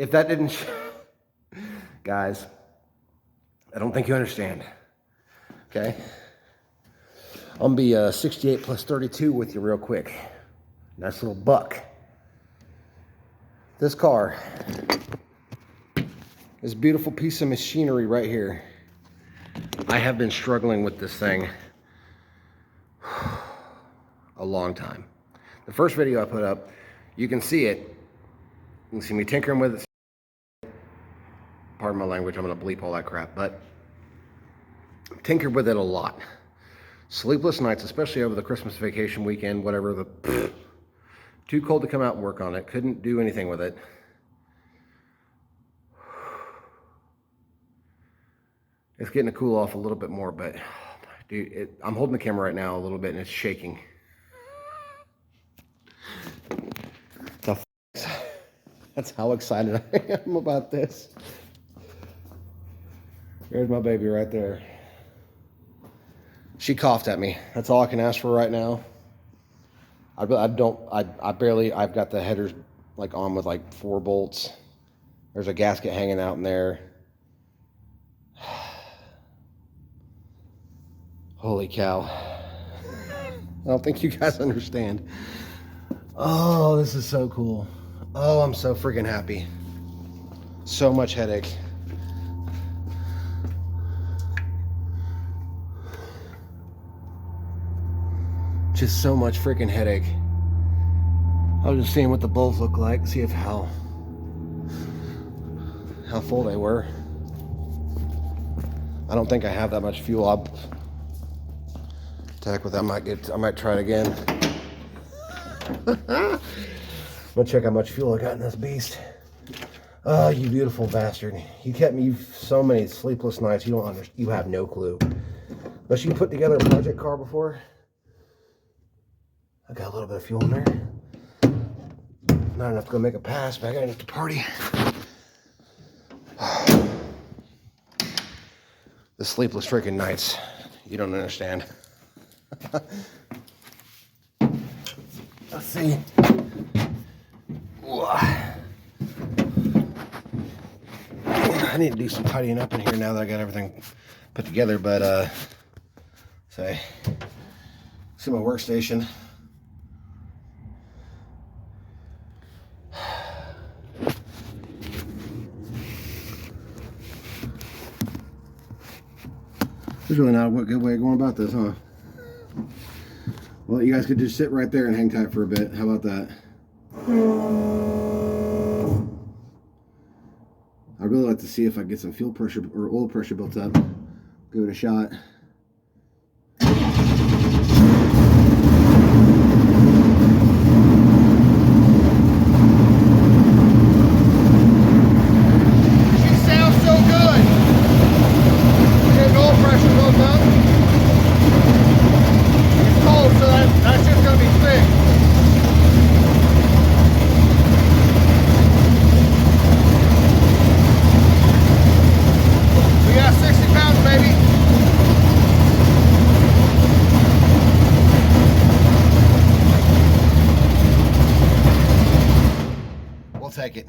If that didn't, guys, I don't think you understand. Okay, I'm gonna be 68 plus 32 with you real quick. Nice little buck. This car, this beautiful piece of machinery right here. I have been struggling with this thing a long time. The first video I put up, you can see it. You can see me tinkering with it. Pardon my language, I'm gonna bleep all that crap, but tinkered with it a lot. Sleepless nights, especially over the Christmas vacation weekend, whatever, too cold to come out and work on it. Couldn't do anything with it. It's getting to cool off a little bit more, but dude, I'm holding the camera right now a little bit and it's shaking. That's how excited I am about this. There's my baby right there. She coughed at me. That's all I can ask for right now. I've got the headers like on with like 4 bolts. There's a gasket hanging out in there. Holy cow. I don't think you guys understand. Oh, this is so cool. Oh, I'm so freaking happy. So much headache. Just so much freaking headache. I was just seeing what the bolts look like, see if how full they were. I don't think I have that much fuel. I'll attack with that. I might try it again. I'm gonna check how much fuel I got in this beast. Oh, you beautiful bastard. You kept me so many sleepless nights. You don't understand. You have no clue. Unless you put together a project car before. I got a little bit of fuel in there. Not enough to go make a pass, but I got enough to party. The sleepless freaking nights. You don't understand. Let's see. I need to do some tidying up in here now that I got everything put together, but see my workstation. There's really not a good way of going about this, huh? Well, you guys could just sit right there and hang tight for a bit. How about that? I'd really like to see if I get some fuel pressure or oil pressure built up. Give it a shot. Take it.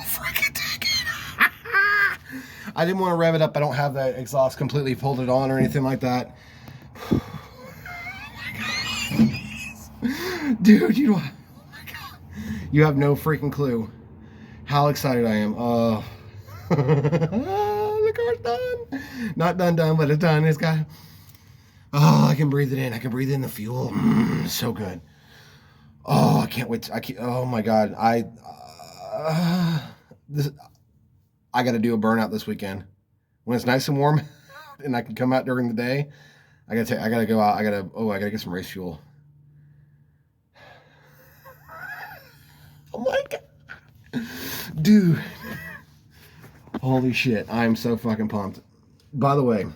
Freaking take it. I didn't want to rev it up. I don't have the exhaust completely pulled it on or anything like that. Oh my God. Dude, you don't. Oh my God. You have no freaking clue how excited I am. Oh. The car's done. Not done, but it's done. It's got. Oh, I can breathe it in. I can breathe in the fuel. So good. Oh, I can't wait. Oh my God. I got to do a burnout this weekend when it's nice and warm and I can come out during the day. I gotta go out. I gotta get some race fuel. Oh my God, dude. Holy shit. I'm so fucking pumped. By the way,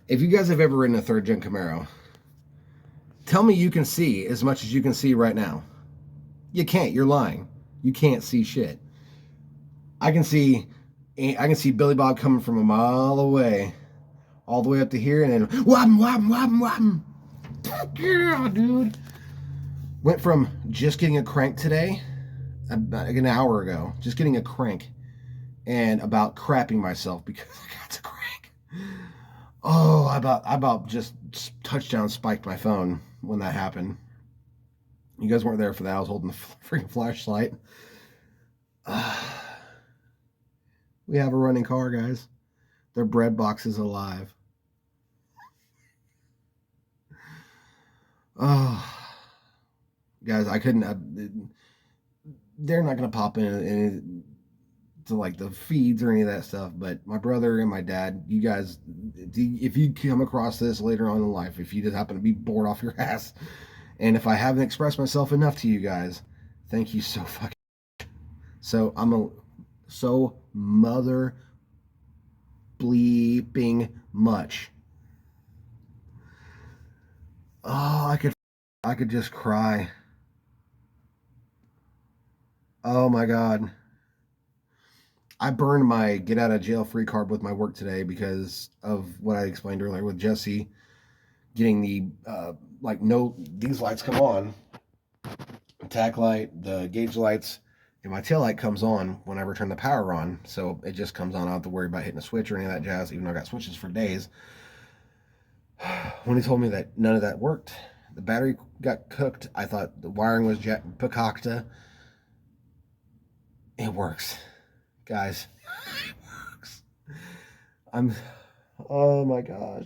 if you guys have ever ridden a 3rd gen Camaro, tell me you can see as much as you can see right now. You can't. You're lying. You can't see shit. I can see Billy Bob coming from a mile away, all the way up to here, and then wham. Yeah, dude. Went from just getting a crank today. about an hour ago, just getting a crank and about crapping myself because I got the crank. Oh, I about just touchdown spiked my phone when that happened. You guys weren't there for that. I was holding the freaking flashlight. We have a running car, guys. Their breadbox is alive. Oh, guys, I couldn't. They're not gonna pop in to like the feeds or any of that stuff. But my brother and my dad, you guys, if you come across this later on in life, if you just happen to be bored off your ass, and if I haven't expressed myself enough to you guys, thank you so fucking. So so mother bleeping much. Oh, I could just cry. Oh my god. I burned my get out of jail free card with my work today because of what I explained earlier with Jesse getting the no, these lights come on, tack light, the gauge lights, and my tail light comes on whenever I turn the power on. So it just comes on. I don't have to worry about hitting a switch or any of that jazz, even though I got switches for days. When he told me that none of that worked, the battery got cooked. I thought the wiring was pakakta. It works, guys. It works. Oh my gosh.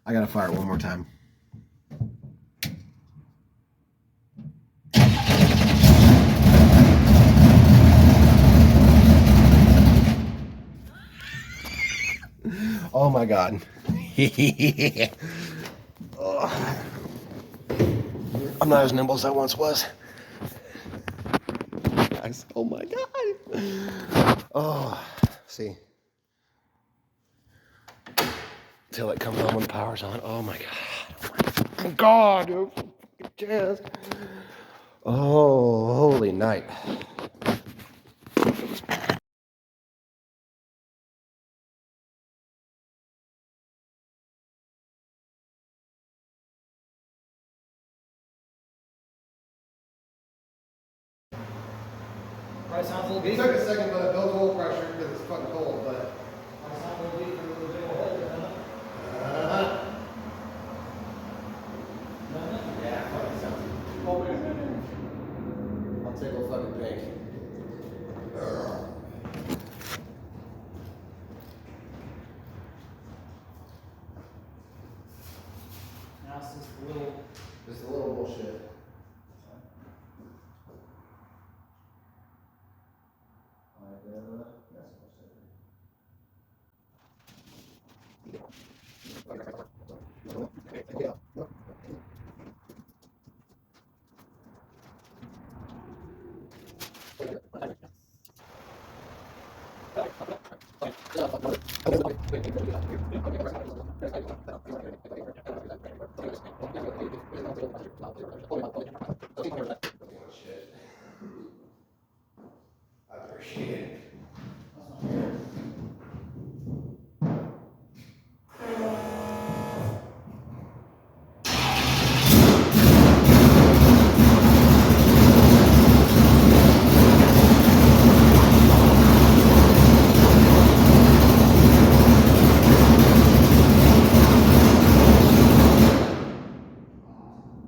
I gotta fire it one more time. Oh my god. Oh. I'm not as nimble as I once was. Guys, oh my god. Oh, see. Till it comes on when the power's on. Oh my god. Oh my god. Jazz. Oh, holy night. Probably sounds a little It deep. took a second for the build oil pressure because it's fucking cold, but. Probably sounds a little deep for a little bit of hole, doesn't it? Doesn't it? Yeah, fucking sounds cold. I'll take a fucking pink. Now it's just a little. Just a little bullshit. I appreciate it.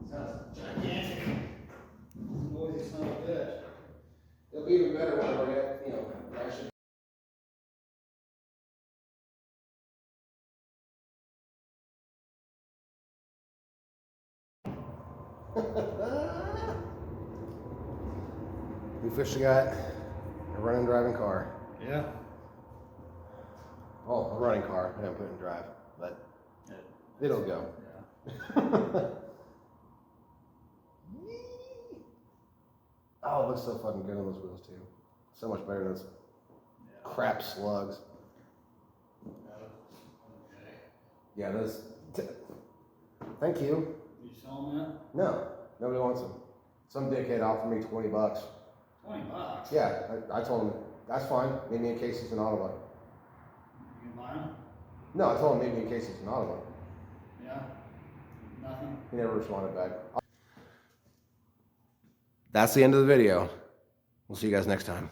Sounds gigantic. Noisy son of a bitch. It'll be even better when we get, actually. We officially got a running driving car. Yeah. Oh, a running car. I didn't put it in drive, but it'll go. Yeah. Oh, it looks so fucking good on those wheels too. So much better than those crap slugs. Okay. Yeah, those. Thank you. You sell them that? No, nobody wants them. Some dickhead offered me $20. $20. Yeah, I told him that's fine. Meet me in Casey's in Ottawa. You can buy them? No, I told him meet me in Casey's in Ottawa. Yeah. Nothing. He never responded back. That's the end of the video. We'll see you guys next time.